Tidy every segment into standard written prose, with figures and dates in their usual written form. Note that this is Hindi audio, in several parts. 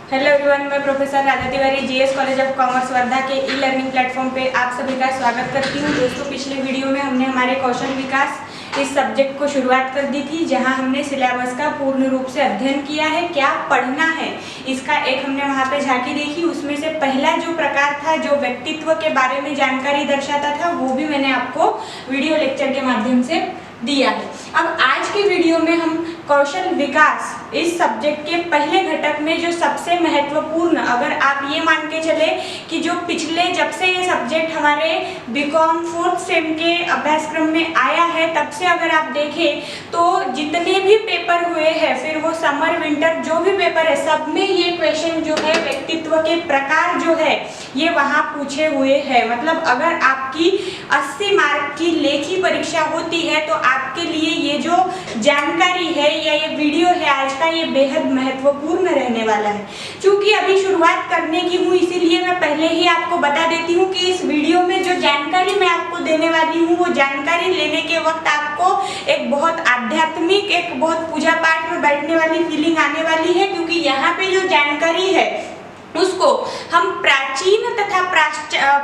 हेलो एवरीवन, मैं professor Radha Tiwari GS college of commerce Wardha के ई लर्निंग प्लेटफॉर्म पे आप सभी का स्वागत करती हूँ। दोस्तों, पिछले वीडियो में हमने हमारे कौशल विकास इस सब्जेक्ट को शुरुआत कर दी थी, जहां हमने सिलेबस का पूर्ण रूप से अध्ययन किया है, क्या पढ़ना है इसका एक हमने वहां पे झांकी देखी। उसमें से पहला जो प्रकार था जो व्यक्तित्व के बारे में जानकारी दर्शाता था, वो भी मैंने आपको वीडियो लेक्चर के माध्यम से दिया है। अब आज के वीडियो में हम कौशल विकास इस सब्जेक्ट के पहले घटक में जो सबसे महत्वपूर्ण, अगर आप ये मान के चले कि जो पिछले जब से ये सब्जेक्ट हमारे बीकॉम 4th सेम के अभ्यासक्रम में आया है, तब से अगर आप देखें तो जितने भी पेपर हुए हैं, फिर वो समर विंटर जो भी पेपर है, सब में ये क्वेश्चन जो है व्यक्तित्व के प्रकार जो है ये वहाँ पूछे हुए हैं। मतलब अगर आपकी 80 मार्क की लेखी परीक्षा होती है तो आपके लिए ये जो जानकारी है या ये वीडियो है आज का, ये बेहद महत्वपूर्ण रहने वाला है। क्योंकि अभी शुरुआत करने की हूँ, इसीलिए मैं पहले ही आपको बता देती हूँ कि इस वीडियो में जो जानकारी मैं आपको देने वाली हूँ, वो जानकारी लेने के वक्त आपको एक बहुत आध्यात्मिक, एक बहुत पूजा पाठ में बैठने वाली फीलिंग आने वाली है। क्योंकि यहाँ पे जो जानकारी है उसको हम प्राचीन तथा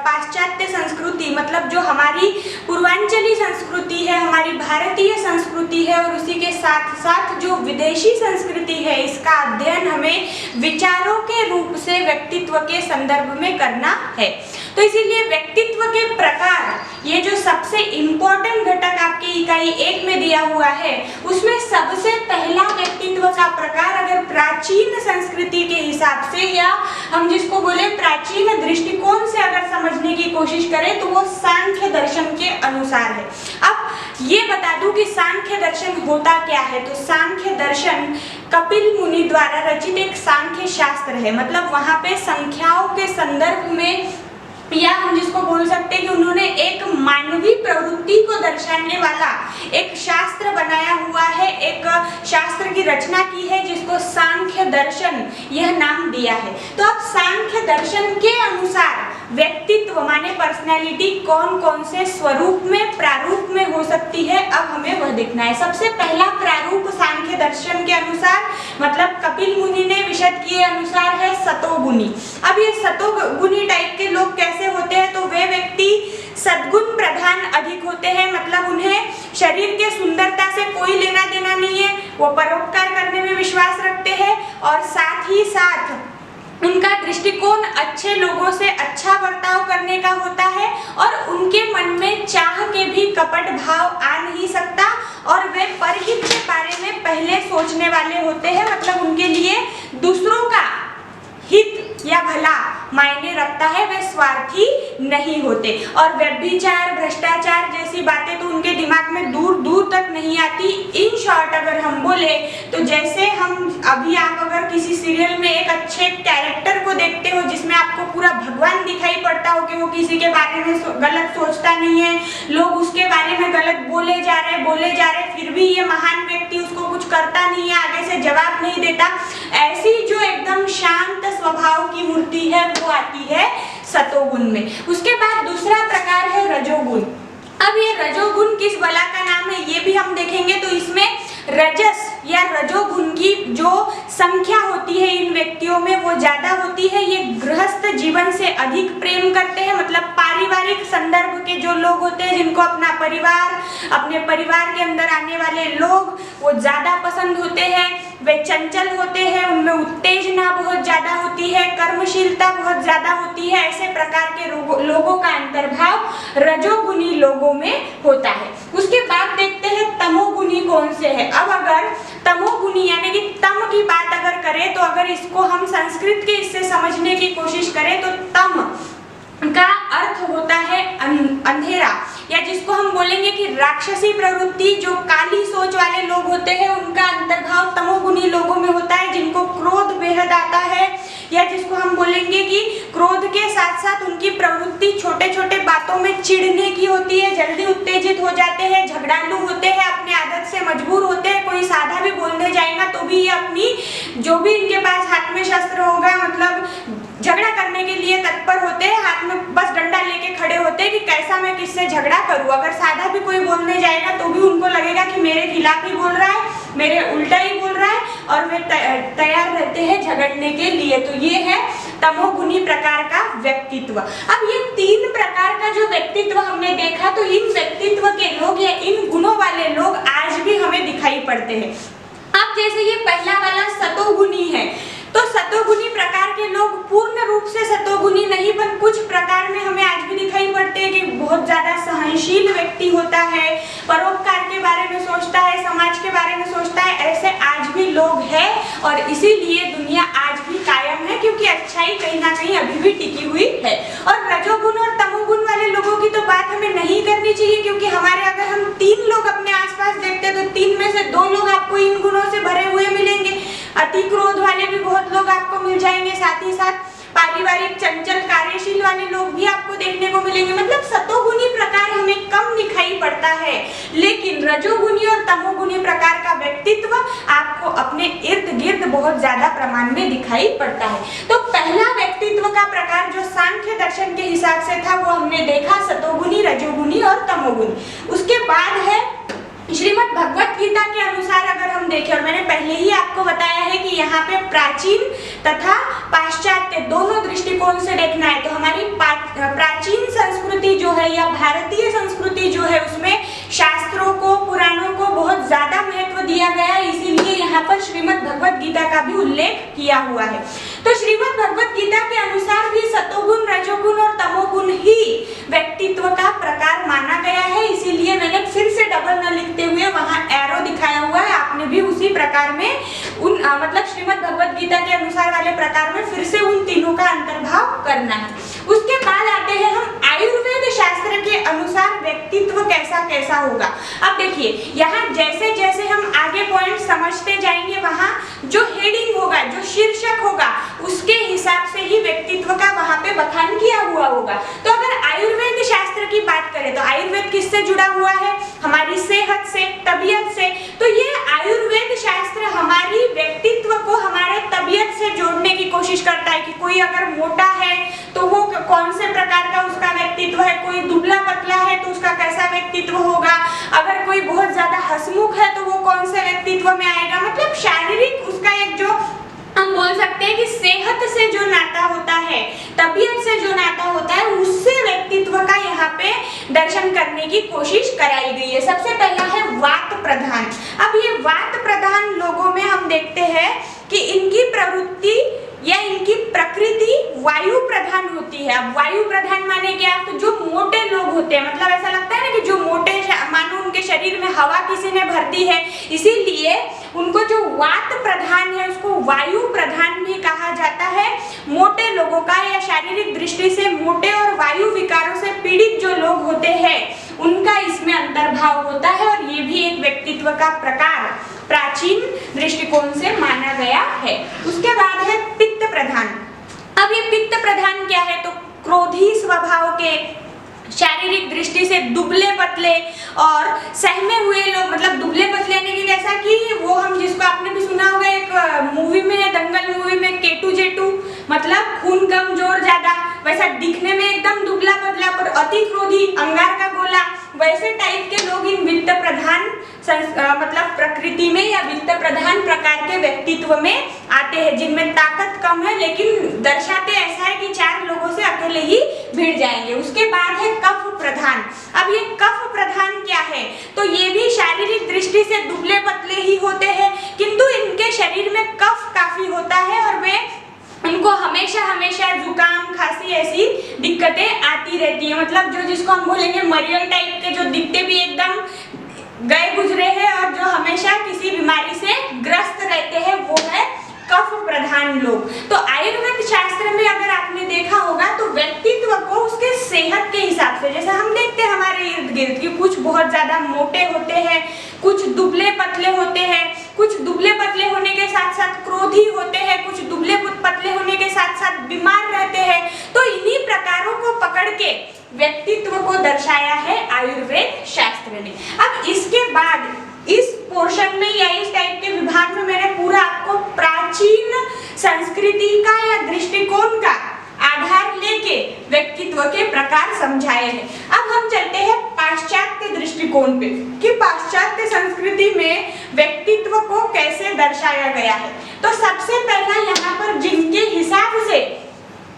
पाश्चात्य संस्कृति, मतलब जो हमारी पूर्वांचली संस्कृति है, हमारी भारतीय संस्कृति है, और उसी के साथ साथ जो विदेशी संस्कृति है, इसका अध्ययन हमें विचारों के रूप से व्यक्तित्व के संदर्भ में करना है। तो इसीलिए व्यक्तित्व के प्रकार, ये जो सबसे इम्पोर्टेंट घटक आपके इकाई 1 में दिया हुआ है, उसमें सबसे पहला व्यक्तित्व का प्रकार अगर प्राचीन संस्कृति के हिसाब से, या हम जिसको बोले प्राचीन दृष्टिकोण से अगर समझने की कोशिश करें, तो वो सांख्य दर्शन के अनुसार है। अब ये बता दूं कि सांख्य दर्शन होता क्या है। तो सांख्य दर्शन कपिल मुनि द्वारा रचित एक सांख्य शास्त्र है। मतलब वहां पे संख्याओं के संदर्भ में, या हम जिसको बोल सकते हैं कि उन्होंने एक मानवीय प्रवृत्ति को दर्शाने वाला एक शास्त्र बनाया हुआ है, एक शास्त्र की रचना की है, जिसको सांख्य दर्शन यह नाम दिया है। तो अब सांख्य दर्शन के अनुसार व्यक्तित्व माने पर्सनैलिटी कौन कौन से स्वरूप में, प्रारूप में हो सकती है, अब हमें वह देखना है। सबसे पहला प्रारूप सांख्य दर्शन के अनुसार, मतलब कपिल मुनि ने विशद किए अनुसार, है सतोगुणी। अब ये सतोगुणी टाइप के लोग कैसे होते हैं? तो वे व्यक्ति सद्गुण प्रधान अधिक होते हैं। मतलब उन्हें शरीर के सुंदरता से कोई लेना देना नहीं है, वो परोपकार करने में विश्वास रखते हैं, और साथ ही साथ उनका दृष्टिकोण अच्छे लोगों से अच्छा बर्ताव करने का होता है, और उनके मन में चाह के भी कपट भाव आ नहीं सकता, और वे परहित के बारे में पहले सोचने वाले होते हैं। मतलब उनके लिए दूसरों का हित या भला मायने रखता है, वे स्वार्थी नहीं होते। और व्यभिचार, भ्रष्टाचार जैसी बातें तो उनके दिमाग में दूर दूर तक नहीं आती। इन शॉर्ट अगर हम बोले तो जैसे हम अभी, आप अगर किसी सीरियल में एक अच्छे कैरेक्टर को देखते हो जिसमें आपको पूरा भगवान दिखाई पड़ता हो कि वो किसी के बारे में गलत सोचता नहीं है, लोग उसके बारे में गलत बोले जा रहे, फिर भी ये महान व्यक्ति उसको कुछ करता नहीं है, आगे से जवाब नहीं देता, ऐसी जो एकदम शांत स्वभाव की मूर्ति है, वो आती है सतोगुण में। उसके बाद दूसरा प्रकार है रजोगुण। अब ये रजोगुण किस बला का नाम है, ये भी हम देखेंगे। तो इसमें रजस या रजोगुण की जो संख्या होती है इन व्यक्तियों में, वो ज्यादा होती है। ये गृहस्थ जीवन से अधिक प्रेम करते हैं। मतलब पारिवारिक संदर्भ के जो लोग होते हैं, जिनको अपना परिवार, अपने परिवार के अंदर आने वाले लोग वो ज्यादा पसंद होते हैं। वे चंचल होते हैं, उनमें उत्तेजना बहुत ज्यादा होती है, कर्मशीलता बहुत ज्यादा होती है। ऐसे प्रकार के लोगों का अंतर्भाव रजोगुणी लोगों में होता है। उसके बाद देखते हैं तमोगुणी कौन से है। अब अगर तमोगुणी यानी कि तम की बात अगर करें, तो अगर इसको हम संस्कृत के इससे समझने की कोशिश करें, तो तम का अर्थ होता है अंधेरा, या जिसको हम बोलेंगे कि राक्षसी प्रवृत्ति, जो काली सोच वाले लोग होते हैं, उनका अंतर्भाव तमोगुणी लोगों में होता है, जिनको क्रोध बेहद आता है, या जिसको हम बोलेंगे कि क्रोध के साथ साथ उनकी प्रवृत्ति छोटे छोटे बातों में चिढ़ने की होती है, जल्दी उत्तेजित हो जाते हैं, झगड़ालू होते हैं, अपने आदत से मजबूर होते हैं। कोई साधा भी बोलने जाएगा तो भी ये अपनी, जो भी इनके पास हाथ में शस्त्र होगा, मतलब झगड़ा करने के लिए तत्पर होते हैं, हाथ में बस डंडा लेके खड़े होते हैं कि कैसा मैं किससे झगड़ा करूं। अगर साधा भी कोई बोलने जाएगा तो भी उनको लगेगा कि मेरे खिलाफ ही बोल रहा है, मेरे उल्टा ही बोल रहा है और वे तैयार रहते हैं झगड़ने के लिए। तो ये है तमोगुनी प्रकार का व्यक्तित्व। अब ये 3 प्रकार का जो व्यक्तित्व हमने देखा, तो इन व्यक्तित्व के लोग या इन गुणों वाले लोग आज भी हमें दिखाई पड़ते हैं। अब जैसे ये पहला वाला सतोगुनी है, तो सतोगुनी प्रकार के लोग पूर्ण रूप से सतोगुनी नहीं, पर कुछ प्रकार में हमें आज भी दिखाई पड़ते हैं कि बहुत ज्यादा सहनशील व्यक्ति होता है, परोपकार के बारे में सोचता है, समाज के बारे में सोचता है। ऐसे आज भी लोग हैं और इसीलिए दुनिया आज भी कायम है, क्योंकि अच्छाई कहीं ना कहीं अभी भी टिकी हुई है। और रजोगुण और तमोगुण वाले लोगों की तो बात हमें नहीं करनी चाहिए, क्योंकि हमारे अगर हम 3 लोग अपने आसपास देखते हैं तो 3 में से 2 लोग आपको इन गुणों से भरे हुए मिलेंगे। अति क्रोध वाले भी बहुत लोग आपको मिल जाएंगे, साथ ही साथ पारिवारिक चंचल कार्यशील वाले लोग भी आपको देखने को मिलेंगे। मतलब सतोगुनी प्रकार हमें कम दिखाई पड़ता है, लेकिन रजोगुनी और तमोगुनी प्रकार का व्यक्तित्व आपको अपने इर्द गिर्द बहुत ज्यादा प्रमाण में दिखाई पड़ता है। तो पहला व्यक्तित्व का प्रकार जो सांख्य दर्शन के हिसाब से था वो हमने देखा, सतोगुनी, रजोगुनी और तमोगुनी। उसके बाद है श्रीमद् भगवत गीता के अनुसार अगर हम देखें, और मैंने पहले ही आपको बताया है कि यहाँ पे प्राचीन तथा पाश्चात्य दोनों दृष्टिकोण से देखना है। तो हमारी प्राचीन संस्कृति जो है या भारतीय संस्कृति जो है उसमें शास्त्रों को, पुराणों को बहुत ज्यादा महत्व दिया गया है, इसीलिए यहाँ पर श्रीमद् भगवत गीता का भी उल्लेख किया हुआ है। तो श्रीमद् भगवत गीता के अनुसार भी सतोगुण, रजोगुण और तमोगुण ही व्यक्तित्व का प्रकार माना गया है, इसीलिए मैंने फिर से डबल न लिखते हुए वहां एरो दिखाया हुआ है। आपने भी उसी प्रकार में मतलब श्रीमद् भगवत गीता के अनुसार वाले प्रकार में फिर से उन तीनों का अंतर्भाव करना है। उसके बाद आते हैं हम आयुर्वेद शास्त्र के अनुसार व्यक्तित्व कैसा कैसा होगा। अब देखिए यहाँ जैसे जैसे हम आगे पॉइंट समझते जाएंगे, वहाँ जो हेडिंग होगा, जो शीर्षक होगा, उसके हिसाब से ही व्यक्तित्व का वहाँ पे बखान किया हुआ होगा। तो अगर आयुर्वेद शास्त्र की बात करें तो आयुर्वेद किससे जुड़ा हुआ है? हमारी सेहत से, तबीयत से। तो ये आयुर्वेद शास्त्र हमारी व्यक्तित्व को हमारे तबीयत से जोड़ने की कोशिश करता है कि कोई अगर मोटा है तो वो कौन से प्रकार का उसका व्यक्तित्व है, कोई दुबला पतला है तो उसका कैसा व्यक्तित्व होगा, अगर कोई बहुत ज्यादा हंसमुख है तो वो कौन से व्यक्तित्व में आएगा। मतलब शारीरिक उसका एक जो हम बोल सकते हैं कि सेहत से जो नाता होता है, तबीयत से जो नाता होता है, उससे व्यक्तित्व का यहाँ पे दर्शन करने की कोशिश कराई गई है। सबसे पहला है वात प्रधान। अब ये वात प्रधान लोगों में हम देखते हैं कि इनकी प्रवृत्ति या इनकी प्रकृति वायु प्रधान होती है। अब वायु प्रधान माने क्या? तो जो मोटे लोग होते हैं, मतलब ऐसा लगता है ना कि जो मोटे, मानो उनके शरीर में हवा किसी ने भर दी है, इसीलिए उनको जो वात प्रधान है उसको वायु प्रधान भी कहा जाता है। मोटे लोगों का या शारीरिक दृष्टि से मोटे और वायु विकारों से पीड़ित जो लोग होते हैं उनका इसमें अंतर्भाव होता है, और ये भी एक व्यक्तित्व का प्रकार प्राचीन दृष्टिकोण से माना गया है। उसके बाद है पित्त प्रधान। अब ये पित्त प्रधान क्या है? तो क्रोधी स्वभाव के, शारीरिक दृष्टि से दुबले पतले और सहमे हुए लोग। मतलब दुबले पतले यानी कि जैसा कि वो हम जिसको आपने भी सुना होगा एक मूवी में, दंगल मूवी में, केटू जेटू, मतलब खून कम जोर ज्यादा, वैसा दिखने में एकदम दुबला पतला पर अति क्रोधी, अंगार का गोला, वैसे टाइप के लोग इन वित्त प्रधान मतलब प्रकृति में या वित्त प्रधान प्रकार के व्यक्तित्व में आते हैं, जिनमें ताकत कम है लेकिन दर्शाते ऐसा है कि 4 लोगों से अकेले ही भिड़ जाएंगे। उसके बाद है कफ प्रधान। अब ये कफ प्रधान क्या है? तो ये भी शारीरिक दृष्टि से दुबले पतले ही होते हैं, किंतु इनके शरीर में कफ काफी होता है और वे उनको हमेशा हमेशा जुकाम, खांसी ऐसी दिक्कतें आती रहती है। मतलब जो जिसको हम बोलेंगे मरियल टाइप के, जो दिखते भी एकदम गए गुजरे हैं और जो हमेशा किसी बीमारी से ग्रस्त रहते हैं, वो है कफ प्रधान लोग। तो आयुर्वेद शास्त्र में अगर आपने देखा होगा तो व्यक्तित्व को उसके सेहत के हिसाब से, जैसे हम देखते हैं हमारे इर्द गिर्द कि कुछ बहुत ज्यादा मोटे होते हैं, कुछ दुबले पतले होते हैं, कुछ दुबले पतले होने के साथ साथ क्रोधी होते हैं, कुछ दुबले पतले होने के साथ साथ बीमार रहते हैं। तो इन्हीं प्रकारों को पकड़ के व्यक्तित्व को दर्शाया है आयुर्वेद शास्त्र ने। अब इसके बाद इस पोर्शन में या इस टाइप के विभाग में मैंने पूरा आपको प्राचीन संस्कृति का या दृष्टिकोण का आधार ले जानने के व्यक्तित्व के प्रकार समझाए हैं। अब हम चलते हैं पाश्चात्य दृष्टिकोण पे कि पाश्चात्य संस्कृति में व्यक्तित्व को कैसे दर्शाया गया है। तो सबसे पहला यहाँ पर जिनके हिसाब से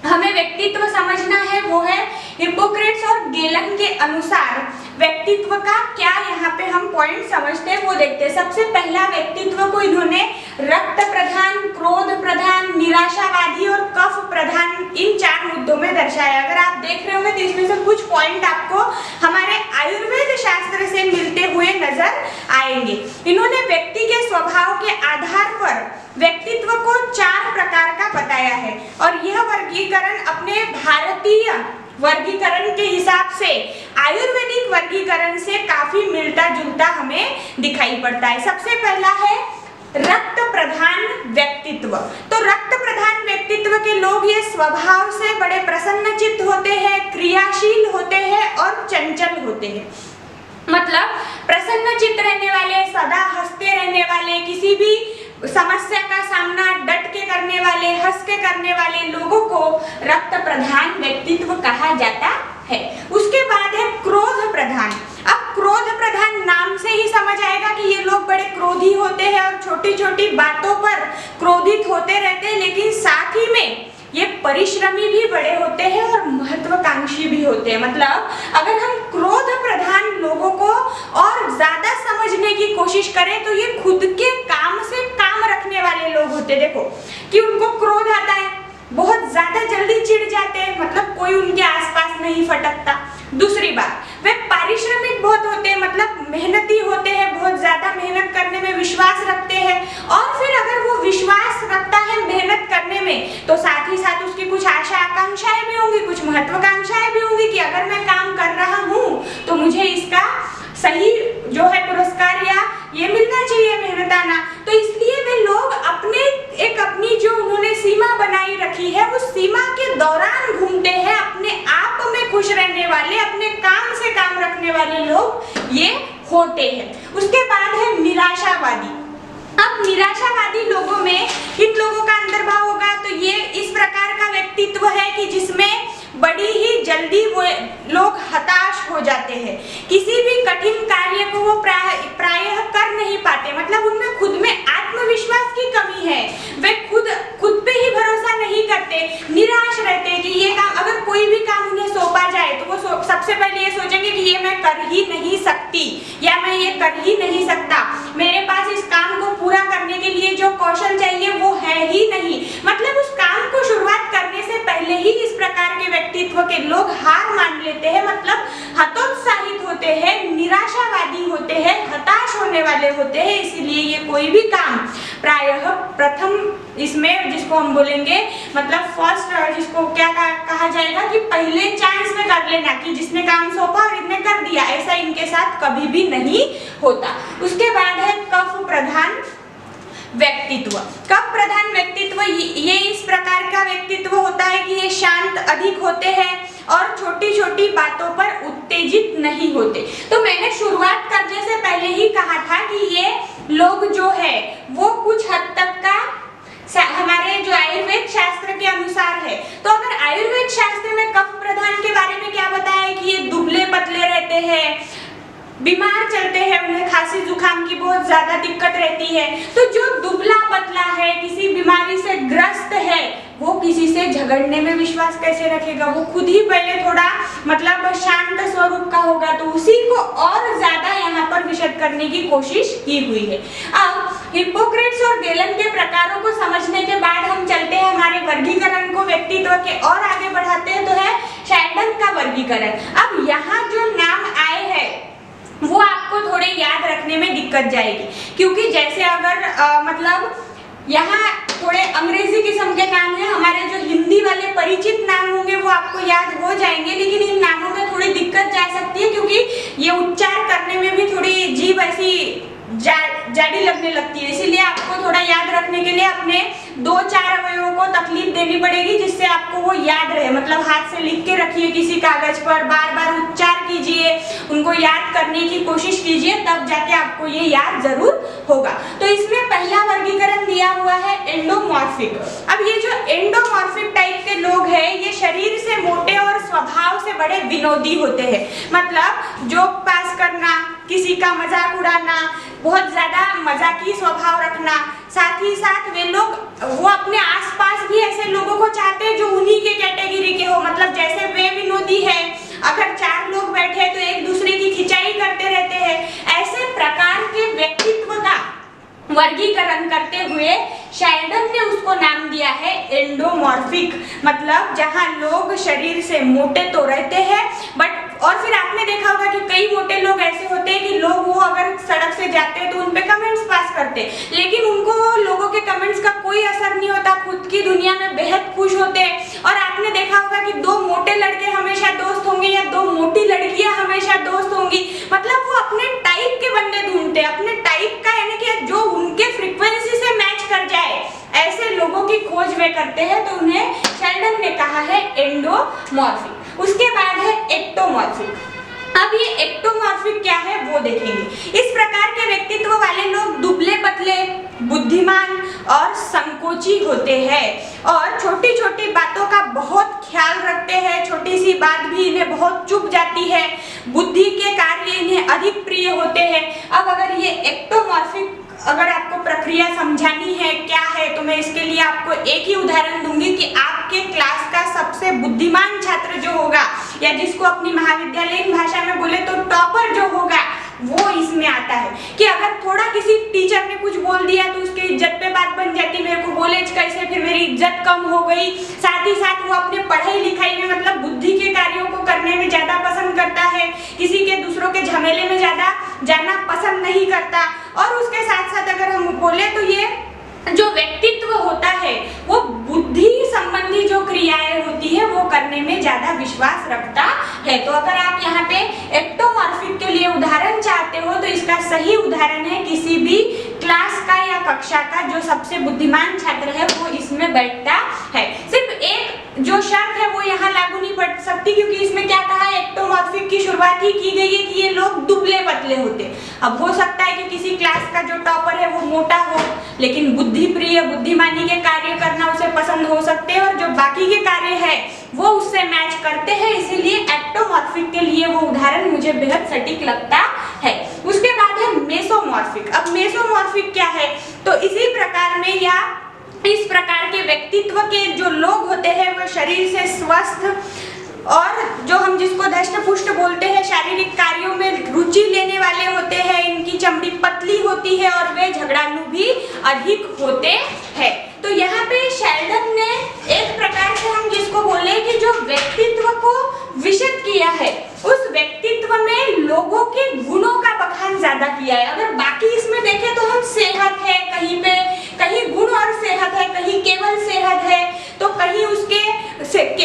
हमें व्यक्तित्व समझना है वो है हिप्पोक्रेट्स और गेलन के अनुसार व्यक्तित्व का क्या यहाँ पे हम पॉइंट समझते हैं वो देखते हैं। सबसे पहला व्यक्तित्व को इन्होंने रक्त प्रधान, क्रोध प्रधान, निराशावादी और कफ प्रधान इन 4 मुद्दों में दर्शाया। अगर आप देख रहे होंगे तो इसमें से कुछ पॉइंट आपको हमारे आयुर्वेद शास्त्र से मिलते हुए नजर आएंगे। इन्होंने व्यक्ति के स्वभाव के आधार पर व्यक्तित्व को 4 प्रकार का बताया है और यह वर्गीकरण अपने भारतीय वर्गीकरण के हिसाब से आयुर्वेदिक वर्गीकरण से काफी मिलता जुलता हमें दिखाई पड़ता है। सबसे पहला है रक्त प्रधान व्यक्तित्व। तो रक्त प्रधान व्यक्तित्व के लोग ये स्वभाव से बड़े प्रसन्नचित्त होते हैं, क्रियाशील होते हैं और चंचल होते हैं। मतलब प्रसन्नचित्त रहने वाले, सदा हंसते रहने वाले, किसी भी समस्या का सामना डट के करने वाले, हंस के करने वाले लोगों को रक्त प्रधान व्यक्तित्व कहा जाता है। उसके बाद है क्रोध प्रधान। अब क्रोध प्रधान नाम से ही समझ आएगा कि ये लोग बड़े क्रोधी होते हैं और छोटी छोटी बातों पर क्रोधित होते रहते हैं, लेकिन साथ ही में ये परिश्रमी भी बड़े होते हैं और महत्वाकांक्षी भी होते हैं। मतलब अगर हम क्रोध प्रधान लोगों को और ज्यादा समझने की कोशिश करें तो ये खुद के काम से काम रखने वाले लोग होते हैं। देखो कि उनको क्रोध आता है, बहुत ज्यादा जल्दी चिढ़ जाते हैं, मतलब कोई उनके आसपास नहीं फटकता। दूसरी बात, वे पारिश्रमिक बहुत होते हैं, मतलब मेहनती होते हैं, बहुत ज्यादा मेहनत करने में विश्वास रखते हैं और फिर अगर वो विश्वास रखता है मेहनत करने में तो साथ ही साथ उसकी कुछ आशा आकांक्षाएं भी होंगी, कुछ महत्वाकांक्षाएं भी होंगी कि अगर मैं काम कर रहा हूँ तो मुझे इसका सही जो है पुरस्कार या ये मिलना चाहिए मेहनताना। तो इसलिए वे लोग अपनी जो उन्होंने सीमा बनाई रखी है उस सीमा के दौरान घूमते हैं। अपने आप में खुश रहने वाले, अपने काम से काम रखने वाले लोग ये होते हैं। उसके बाद है निराशावादी। अब निराशावादी लोगों में इन लोगों का अंतर्भाव होगा तो ये इस प्रकार का व्यक्तित्व है कि जिसमें बड़ी ही जल्दी वो लोग हताश हो जाते हैं। किसी भी कठिन कार्य को वो प्रायः कर नहीं पाते, मतलब उनमें खुद में आत्मविश्वास की कमी है। वे खुद पे ही भरोसा नहीं करते, निराश रहते हैं कि ये काम, अगर कोई भी काम उन्हें सौंपा जाए तो वो सबसे पहले ये सोचेंगे कि ये मैं कर ही नहीं सकती या मैं ये कर ही नहीं सकता, मेरे पास इस काम को पूरा करने के लिए जो कौशल चाहिए वो है ही नहीं। मतलब उस काम को शुरुआत करने से पहले ही इस प्रकार के व्यक्तित्व के लोग हार मान लेते हैं, मतलब हतोत्साहित होते हैं, निराशावादी होते हैं, हताश होने वाले होते हैं। इसीलिए ये कोई भी काम प्रायः प्रथम इसमें जिसको हम बोलेंगे मतलब फर्स्ट, जिसको क्या कहा जाएगा कि पहले चांस में कर लेना, कि जिसने काम सौंपा और इसने कर दिया, ऐसा इनके साथ कभी भी नहीं होता। उसके बाद है कफ प्रधान व्यक्तित्व। कफ प्रधान व्यक्तित्व ये इस प्रकार का व्यक्तित्व होता है कि ये शांत अधिक होते हैं और छोटी छोटी बातों पर उत्तेजित नहीं होते। तो मैंने शुरुआत करने से पहले ही कहा था कि ये लोग जो है वो कुछ हद तक का हमारे जो आयुर्वेद शास्त्र के अनुसार है। तो अगर आयुर्वेद शास्त्र में कफ प्रधान के बारे में क्या बताया है कि ये दुबले पतले रहते हैं, बीमार चलते हैं, उन्हें खांसी जुकाम की बहुत ज्यादा दिक्कत रहती है। तो जो दुबला पतला है, किसी बीमारी से ग्रस्त है, वो किसी से झगड़ने में विश्वास कैसे रखेगा? वो खुद ही पहले थोड़ा मतलब शांत स्वरूप का होगा, तो उसी को और ज्यादा यहाँ पर विशद करने की कोशिश की हुई है। अब हिप्पोक्रेट्स और गेलन के प्रकारों को समझने के बाद हम चलते हैं हमारे वर्गीकरण को व्यक्तित्व के और आगे बढ़ाते हैं, तो है शैंडन का वर्गीकरण। अब यहाँ जो नाम आए हैं वो आपको थोड़े याद रखने में दिक्कत जाएगी, क्योंकि जैसे अगर मतलब यहाँ थोड़े अंग्रेजी किस्म के नाम हैं, हमारे जो हिंदी वाले परिचित नाम होंगे वो आपको याद हो जाएंगे, लेकिन इन नामों में थोड़ी दिक्कत जा सकती है क्योंकि ये उच्चार करने में भी थोड़ी जीभ ऐसी जाड़ी लगने लगती है। इसीलिए आपको थोड़ा याद रखने के लिए अपने 2-4 अवयवों को तकलीफ देनी पड़ेगी जिससे आपको वो याद रहे। मतलब हाथ से लिख के रखिए किसी कागज पर, बार बार उच्चार कीजिए, उनको याद करने की कोशिश कीजिए, तब जाके आपको ये याद जरूर होगा। तो इसमें पहला वर्गीकरण दिया हुआ है एंडोमॉर्फिक। अब ये जो एंडोमॉर्फिक टाइप के लोग हैं ये शरीर से मोटे और स्वभाव से बड़े विनोदी होते हैं। मतलब जोक पास करना, किसी का मजाक उड़ाना, बहुत ज्यादा मजाकी स्वभाव रखना, साथ ही साथ वो अपने आसपास भी ऐसे लोगों को चाहते हैं जो उन्हीं के कैटेगरी के हो। मतलब जैसे वे विनोदी है, अगर 4 लोग बैठे तो एक दूसरे की खिंचाई करते रहते हैं। ऐसे प्रकार के व्यक्तित्व का वर्गीकरण करते हुए शेल्डन ने उसको नाम दिया है एंडोमॉर्फिक। मतलब जहां लोग शरीर से मोटे तो रहते हैं बट, और फिर आपने देखा होगा कि कई मोटे लोग ऐसे होते हैं कि लोग वो अगर सड़क से जाते हैं तो उन पे कमेंट्स पास करते हैं, लेकिन उनको लोगों के कमेंट्स का कोई असर नहीं होता, खुद की दुनिया में बेहद खुश होते हैं। और आपने देखा होगा कि 2 मोटे लड़के हमेशा दोस्त होंगे या 2 मोटी लड़कियां हमेशा दोस्त होंगी। मतलब वो अपने टाइप के बंदे ढूंढते हैं, अपने टाइप का, यानी कि जो उनके फ्रीक्वेंसी से मैच कर जाए ऐसे लोगों की खोज वे करते हैं। तो उन्हें शेल्डन ने कहा है एंडोमॉर्फिक। उसके बाद है एक्टोमॉर्फिक। अब ये एक्टोमॉर्फिक क्या है वो देखेंगे। इस प्रकार के व्यक्तित्व वाले लोग दुबले पतले, बुद्धिमान और संकोची होते हैं और छोटी छोटी बातों का बहुत ख्याल रखते हैं। छोटी सी बात भी इन्हें बहुत चुभ जाती है। बुद्धि के कार्य इन्हें अधिक प्रिय होते हैं। अब अगर ये एक्टोमॉर्फिक, अगर आपको प्रक्रिया समझानी है क्या है, तो मैं इसके लिए आपको एक ही उदाहरण दूंगी कि आपके क्लास का सबसे बुद्धिमान छात्र जो होगा, या जिसको अपनी महाविद्यालयीन भाषा में बोले तो टॉपर जो होगा, वो इसमें आता है। कि अगर थोड़ा किसी टीचर ने कुछ बोल दिया तो उसके इज्जत पे बात बन जाती, मेरे को बोले कैसे, फिर मेरी इज्जत कम हो गई। साथ ही साथ वो अपने पढ़ाई लिखाई में, मतलब बुद्धि के कार्यों को करने में ज्यादा पसंद करता है, किसी के दूसरों के झमेले में ज्यादा जाना पसंद नहीं करता। और उसके साथ साथ अगर हम बोले तो ये जो व्यक्तित्व होता है वो बुद्धि संबंधी जो क्रियाएं होती है वो करने में ज्यादा विश्वास रखता है। तो अगर आप यहाँ पे एक्टोमॉर्फिक के लिए उदाहरण चाहते हो तो इसका सही उदाहरण है किसी भी क्लास का या कक्षा का जो सबसे बुद्धिमान छात्र है वो इसमें बैठता है। सिर्फ एक जो शर्त है वो यहाँ लागू नहीं पड़ सकती, क्योंकि इसमें क्या कहा है, एक्टोमॉर्फिक की शुरुआत ही की गई है कि ये लोग दुबले पतले होते। अब हो सकता है कि किसी क्लास का जो टॉपर है वो मोटा हो, लेकिन बुद्धि प्रिय, बुद्धिमानी के कार्य करना उसे पसंद हो सकते हैं, और जो बाकी के कार्य है वो उससे मैच करते हैं। इसीलिए एक्टोमॉर्फिक के लिए वो उदाहरण मुझे बेहद सटीक लगता है। उसके बाद है मेसोमॉर्फिक। अब मेसोमॉर्फिक क्या है, तो इसी प्रकार में या इस प्रकार के व्यक्तित्व के जो लोग होते हैं वो शरीर से स्वस्थ और जो हम जिसको धष्ट पुष्ट बोलते हैं, शारीरिक कार्यों में रुचि लेने वाले होते हैं। इनकी चमड़ी पतली होती है और वे झगड़ालू भी अधिक होते हैं। तो यहाँ पे शेल्डन ने एक प्रकार से हम जिसको बोले कि जो व्यक्तित्व को विशद किया है, उस व्यक्तित्व में लोगों के गुणों का बखान ज्यादा किया है। अगर बाकी इसमें देखें तो हम सेहत है, कहीं पे कहीं गुण और सेहत है, कहीं केवल सेहत है, तो कहीं उसके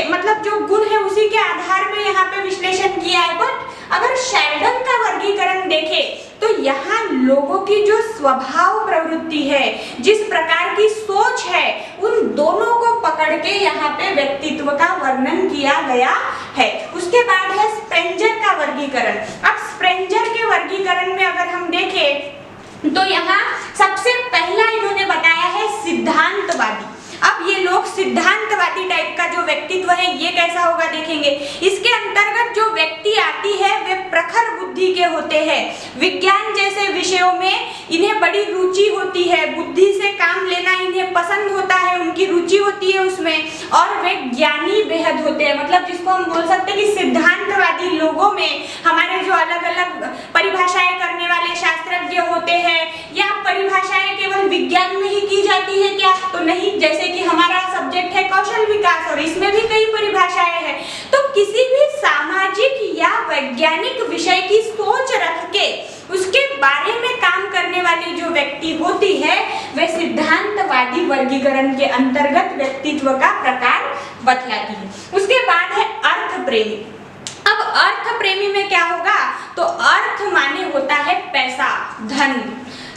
मतलब जो गुण है उसी के आधार पे यहाँ पे विश्लेषण किया है। बट अगर शेल्डन का वर्गीकरण देखें तो यहाँ लोगों की जो स्वभाव प्रवृत्ति है, जिस प्रकार की सोच है, उन दोनों को पकड़ के यहाँ पे व्यक्तित्व का वर्णन किया गया है। उसके बाद है स्प्रेंजर का वर्गीकरण। अब स्प्रेंजर के वर्गीकरण में अगर हम देखें तो यहाँ सबसे पहला इन्होंने बताया है सिद्धांतवादी। अब ये लोग सिद्धांतवादी टाइप का जो व्यक्तित्व है ये कैसा होगा देखेंगे। इसके अंतर्गत जो व्यक्ति आती है वे प्रखर बुद्धि के होते हैं। विज्ञान जैसे विषयों में इन्हें बड़ी रुचि होती है, बुद्धि से काम लेना इन्हें पसंद होता है, उनकी रुचि होती है उसमें, और वे ज्ञानी बेहद होते हैं। मतलब जिसको हम बोल सकते हैं कि सिद्धांतवादी लोगों में हमारे जो अलग अलग परिभाषाएं करने वाले शास्त्रज्ञ होते हैं, या परिभाषाएं केवल विज्ञान में ही की जाती है क्या, तो नहीं। जैसे कि हमारा सब्जेक्ट है कौशल विकास और इसमें भी कई परिभाषाएं हैं। तो किसी भी सामाजिक या वैज्ञानिक विषय की सोच रख के उसके बारे में काम करने वाली जो व्यक्ति होती है वे सिद्धांतवादी वर्गीकरण के अंतर्गत व्यक्तित्व का प्रकार बतलाती है। उसके बाद है अर्थ प्रेमी। अब अर्थ प्रेमी में क्या होगा, तो अर्थ माने होता है पैसा, धन।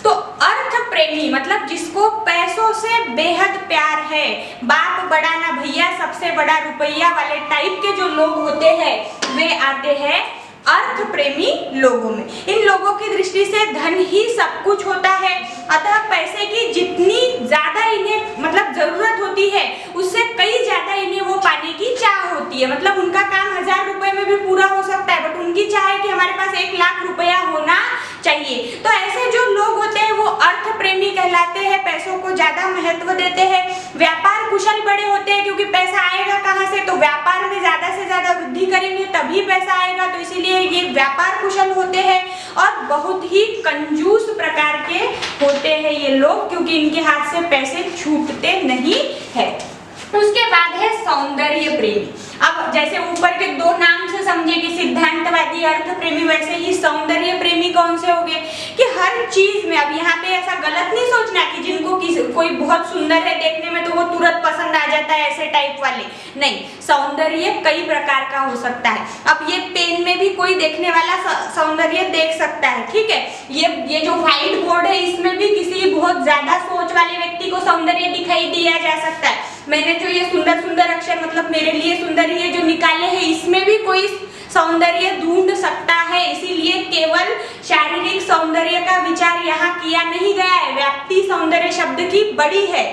तो अर्थ प्रेमी मतलब जिसको पैसों से बेहद प्यार है, बाप बड़ा ना भैया, सबसे बड़ा रुपया वाले टाइप के जो लोग होते हैं वे आते हैं अर्थ प्रेमी लोगों में। इन लोगों की दृष्टि से धन ही सब कुछ होता है, अतः पैसे की जितनी ज्यादा इन्हें मतलब जरूरत होती है उससे कई ज्यादा इन्हें वो पाने की चाह होती है। मतलब उनका काम 1000 रुपए में भी पूरा हो सकता है, बट उनकी चाह है कि हमारे पास 1 लाख रुपया होना चाहिए। तो ऐसे जो लोग होते हैं वो अर्थ प्रेमी कहलाते हैं, पैसों को ज्यादा महत्व देते हैं। व्यापार कुशल बड़े होते हैं, क्योंकि पैसा आएगा कहाँ से, तो व्यापार में ज्यादा से ज्यादा वृद्धि करेंगे तभी पैसा आएगा, तो इसीलिए ये व्यापार कुशल होते हैं। और बहुत ही कंजूस प्रकार के होते हैं ये लोग, क्योंकि इनके हाथ से पैसे छूटते नहीं है। उसके बाद है सौंदर्य प्रेमी। अब जैसे ऊपर के 2 नाम से समझे कि सिद्धांतवादी, अर्थ प्रेमी, वैसे ही सौंदर्य प्रेमी कौन से हो गए कि हर चीज में, अब यहाँ पे ऐसा गलत नहीं सोचना कि जिनको कोई बहुत सुंदर है देखने में तो वो तुरंत पसंद आ जाता है, ऐसे टाइप वाले नहीं। सौंदर्य कई प्रकार का हो सकता है। अब ये पेन में भी कोई देखने वाला सौंदर्य देख सकता है, ठीक है। ये जो व्हाइट बोर्ड है इसमें भी किसी बहुत ज्यादा सोच वाले व्यक्ति को सौंदर्य दिखाई दिया जा सकता है। मैंने जो ये सुंदर सुंदर अक्षर मतलब मेरे लिए सुंदर ये जो निकाले हैं इसमें भी कोई सौंदर्य ढूंढ सकता है, इसीलिए केवल शारीरिक सौंदर्य का विचार यहाँ किया नहीं गया है, व्याप्ति सौंदर्य शब्द की बड़ी है।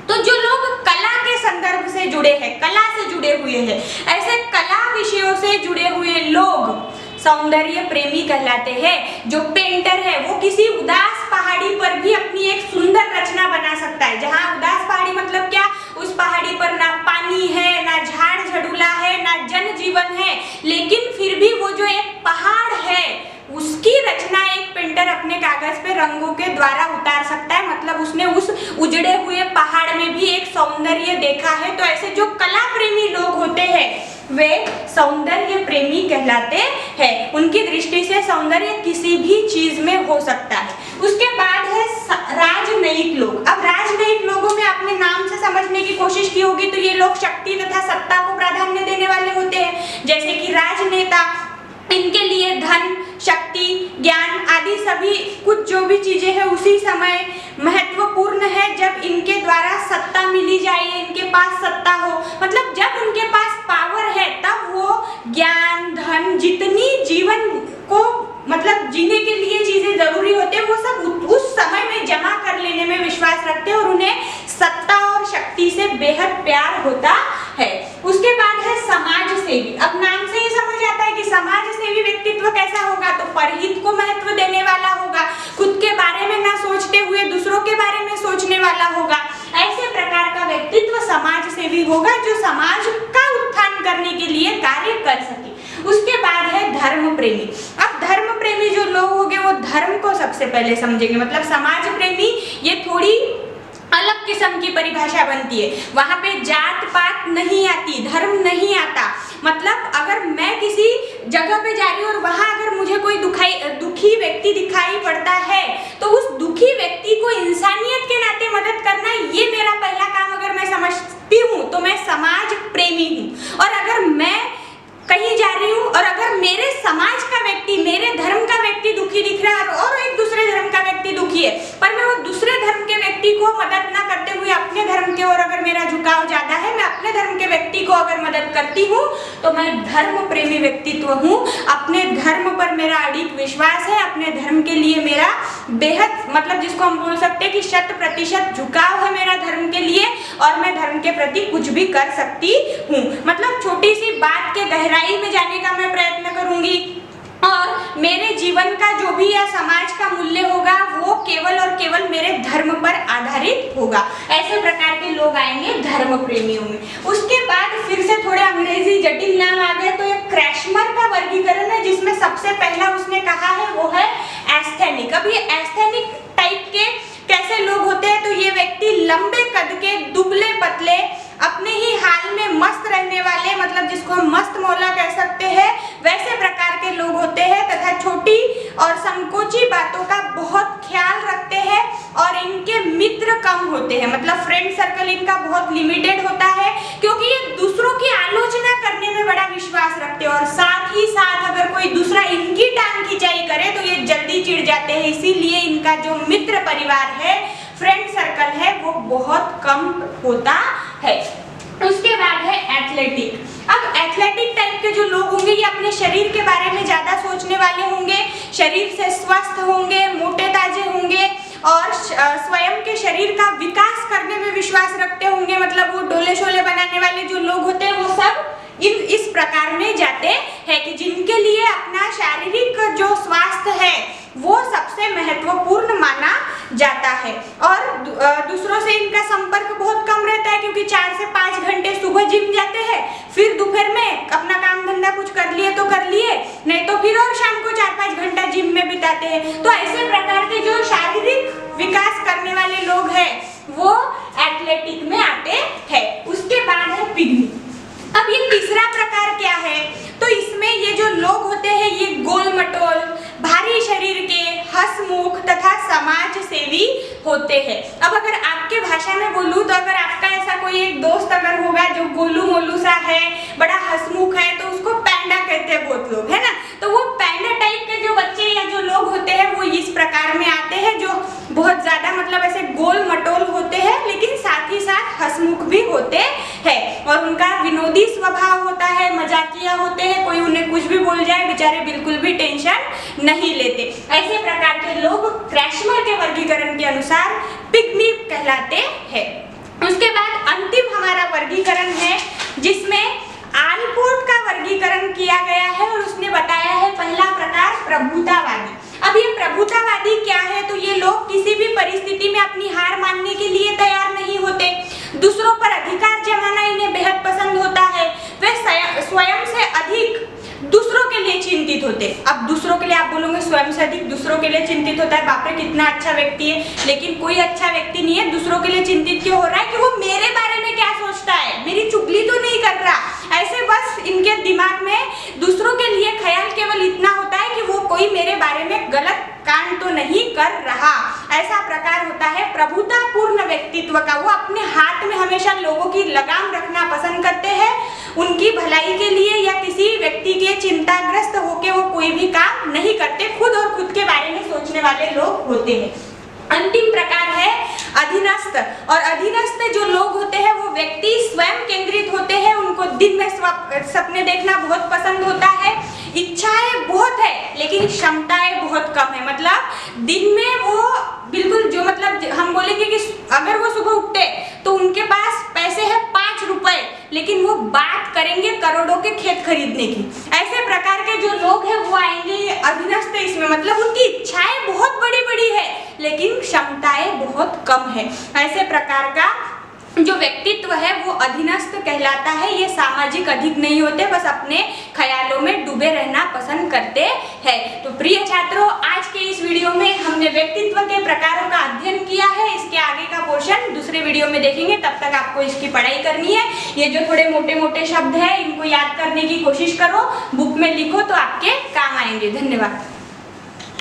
तो जो लोग कला के संदर्भ से जुड़े हैं, कला से जुड़े हुए हैं, ऐसे कला विषयों से जुड़े हुए लोग सौंदर्य प्रेमी कहलाते हैं। जो पेंटर है वो किसी उदास पहाड़ी पर भी अपनी एक सुंदर रचना बना सकता है। जहाँ उदास पहाड़ी मतलब क्या, उस पहाड़ी पर ना पानी है, ना झाड़ झड़ूला है, ना जनजीवन है, लेकिन फिर भी वो जो एक पहाड़ है उसकी रचना एक पेंटर अपने कागज पे रंगों के द्वारा उतार सकता है। मतलब उसने उस उजड़े हुए पहाड़ में भी एक सौंदर्य देखा है। तो ऐसे जो कला प्रेमी लोग होते हैं वे सौंदर्य प्रेमी कहलाते हैं। उनकी दृष्टि से सौंदर्य किसी भी चीज में हो सकता है। उसके बाद है राजनयिक लोग। अब राजनयिक लोगों में आपने नाम से समझने की कोशिश की होगी तो ये लोग शक्ति तथा सत्ता को प्राधान्य देने वाले होते हैं। जैसे कि राजनेता, इनके लिए धन, शक्ति, ज्ञान आदि सभी कुछ जो भी चीजें हैं उसी समय महत्वपूर्ण है जब इनके द्वारा सत्ता मिली जाए, इनके पास सत्ता हो। मतलब जब उनके पास पावर है तब वो ज्ञान, धन, जितनी जीवन को मतलब जीने के लिए चीजें जरूरी होती है वो सब उस समय में जमा कर लेने में विश्वास रखते हैं और उन्हें सत्ता और शक्ति से बेहद प्यार होता है। उसके बाद है समाज सेवी। अब नाम से ही समझ आता है कि समाज सेवी व्यक्तित्व कैसा होगा, तो परहित को महत्व देने वाला होगा, खुद के बारे में ना सोचते हुए दूसरों के बारे में सोचने वाला होगा। ऐसे प्रकार का व्यक्तित्व समाज सेवी होगा जो समाज का उत्थान करने के लिए कार्य कर सके। उसके बाद है धर्म प्रेमी। अब धर्म प्रेमी जो लोग होंगे वो धर्म को सबसे पहले समझेंगे। मतलब समाज प्रेमी ये थोड़ी अलग किस्म की परिभाषा बनती है। वहां पे जात पात नहीं आती, धर्म नहीं आता। मतलब अगर मैं किसी जगह पे जा रही हूँ और वहां अगर मुझे कोई दुखी व्यक्ति दिखाई पड़ता है तो उस दुखी व्यक्ति को इंसानियत के नाते मदद करना ये मेरा पहला काम अगर मैं समझती हूँ तो मैं समाज प्रेमी हूँ। और अगर मैं कहीं जा रही हूँ और अगर मेरे समाज का व्यक्ति, मेरे धर्म का व्यक्ति दुखी दिख रहा है और एक दूसरे धर्म का व्यक्ति दुखी है, पर मैं वो दूसरे धर्म के व्यक्ति को मदद ना करते हुए अपने धर्म के ओर अगर मेरा झुकाव ज्यादा है, मैं अपने धर्म के व्यक्ति को अगर मदद करती हूँ तो मैं धर्म प्रेमी व्यक्तित्व हूँ। अपने धर्म पर मेरा अडिग विश्वास है, अपने धर्म के लिए मेरा बेहद मतलब जिसको हम बोल सकते हैं कि 100% झुकाव है मेरा धर्म के लिए और मैं धर्म के प्रति कुछ भी कर सकती हूँ। मतलब छोटी सी बात के गहराई में जाने का मैं प्रयत्न करूंगी और मेरे जीवन का जो भी या समाज का मूल्य होगा वो केवल और केवल मेरे धर्म पर आधारित होगा। ऐसे प्रकार के लोग आएंगे धर्म प्रेमियों में। उसके बाद फिर से थोड़े अंग्रेजी जटिल नाम आ गए तो एक क्रैशमर का वर्गीकरण है जिसमें सबसे पहला उसने कहा है वो है एस्थेनिक। अब ये एस्थेनिक टाइप के कैसे लोग होते हैं, तो ये व्यक्ति लंबे कद के, दुबले पतले, अपने ही हाल में मस्त रहने वाले, मतलब जिसको हम मस्त मौला कह सकते हैं, वैसे प्रकार के लोग होते हैं तथा छोटी और संकोची बातों का बहुत ख्याल रखते हैं और इनके मित्र कम होते हैं। मतलब फ्रेंड सर्कल इनका बहुत लिमिटेड होता है क्योंकि ये दूसरों की आलोचना करने में बड़ा विश्वास रखते हैं और साथ ही साथ अगर कोई दूसरा इनकी टांग खिंचाई करे तो ये जल्दी चिढ़ जाते हैं। इसीलिए इनका जो मित्र परिवार है, फ्रेंड सर्कल है, वो बहुत कम होता है। उसके बाद है एथलेटिक। अब एथलेटिक टाइप के जो लोग होंगे ये अपने शरीर के बारे में ज्यादा सोचने वाले होंगे, शरीर से स्वस्थ होंगे, मोटे ताजे होंगे और स्वयं के शरीर का विकास करने में विश्वास रखते होंगे। मतलब वो डोले शोले बनाने वाले जो लोग होते हैं वो सब इस प्रकार में जाते हैं कि जिनके लिए अपना शारीरिक जो स्वास्थ्य है वो सबसे महत्वपूर्ण माना जाता है। और दूसरों से इनका संपर्क बहुत कम रहता है, क्योंकि 4 से 5 घंटे सुबह जिम जाते हैं, फिर दोपहर में अपना काम धंधा कुछ कर लिए तो कर लिए, नहीं तो फिर और शाम को 4-5 घंटा जिम में बिताते हैं। तो ऐसे प्रकार के जो शारीरिक विकास करने वाले लोग हैं वो एथलेटिक में आते हैं। उसके बाद है पिग्मी। अब ये तीसरा प्रकार क्या है, तो इसमें ये जो लोग होते हैं ये गोल मटोल, भारी शरीर के, हंसमुख तथा समाज सेवी होते हैं। अब अगर आपके भाषा में बोलूं तो अगर आपका ऐसा कोई एक दोस्त अगर होगा जो गोलू मोलू सा है, बड़ा हंसमुख है, तो उसको पैंडा कहते हैं बहुत लोग, है ना। तो वो पैंडा टाइप के जो बच्चे या जो लोग होते हैं वो इस प्रकार में आते हैं, जो बहुत ज्यादा मतलब ऐसे गोल मटोल होते हैं लेकिन साथ ही साथ हंसमुख भी होते हैं और उनका विनोदी स्वभाव होता है, मजाकिया होते हैं, कोई उन्हें कुछ भी बोल जाए बेचारे बिल्कुल भी टेंशन नहीं लेते। ऐसे प्रकार के लोग क्रैशमर के वर्गीकरण के अनुसार पिग्मी कहलाते हैं। उसके बाद अंतिम हमारा वर्गीकरण है जिसमें आलपोर्ट का वर्गीकरण किया गया है और उसने बताया है पहला प्रकार प्रभुतावादी। अब ये प्रभुतावादी क्या है, तो ये लोग किसी भी परिस्थिति में अपनी हार मानने के लिए तैयार नहीं होते, दूसरों पर अधिकार जमाना इन्हें बेहद पसंद होता है, वे स्वयं से अधिक दूसरों के लिए चिंतित होते। अब दूसरों के लिए आप बोलोगे स्वयं से अधिक दूसरों के लिए चिंतित होता है, बाप रे कितना अच्छा व्यक्ति है, लेकिन कोई अच्छा व्यक्ति नहीं है। दूसरों के लिए चिंतित क्यों हो रहा है कि वो मेरे बारे में क्या सोचता है, मेरी चुगली तो नहीं कर रहा। ऐसे बस इनके दिमाग में दूसरों के लिए ख्याल केवल इतना होता है कि वो कोई मेरे बारे में गलत कांड तो नहीं कर रहा। ऐसा प्रकार होता है प्रभुतापूर्ण व्यक्तित्व का। वो अपने हाथ में हमेशा लोगों की लगाम रखना पसंद करते हैं, उनकी भलाई के लिए या किसी व्यक्ति के चिंताग्रस्त होके वो कोई भी काम नहीं करते, खुद और खुद के बारे में सोचने वाले लोग होते हैं। अंतिम प्रकार है अधीनस्थ। और अधीनस्थ जो लोग होते हैं वो व्यक्ति स्वयं केंद्रित होते हैं, उनको दिन में सपने देखना बहुत पसंद होता है, इच्छाएं बहुत है लेकिन क्षमताएं बहुत कम है। मतलब दिन में वो बिल्कुल जो मतलब हम बोलेंगे कि अगर वो सुबह उठते तो उनके पास पैसे है 5 रुपए, लेकिन वो बात करेंगे करोड़ों के खेत खरीदने की। ऐसे प्रकार के जो लोग हैं वो आएंगे अधीनस्थ इसमें, मतलब उनकी इच्छाएं बहुत बड़ी बड़ी है लेकिन क्षमताएं बहुत कम है। ऐसे प्रकार का जो व्यक्तित्व है वो अधीनस्थ कहलाता है। ये सामाजिक अधिक नहीं होते, बस अपने ख्यालों में डूबे रहना पसंद करते हैं। तो प्रिय छात्रों, आज के इस वीडियो में हमने व्यक्तित्व के प्रकारों का अध्ययन किया है। इसके आगे का पोर्शन दूसरे वीडियो में देखेंगे, तब तक आपको इसकी पढ़ाई करनी है। ये जो थोड़े मोटे मोटे शब्द है इनको याद करने की कोशिश करो, बुक में लिखो तो आपके काम आएंगे। धन्यवाद।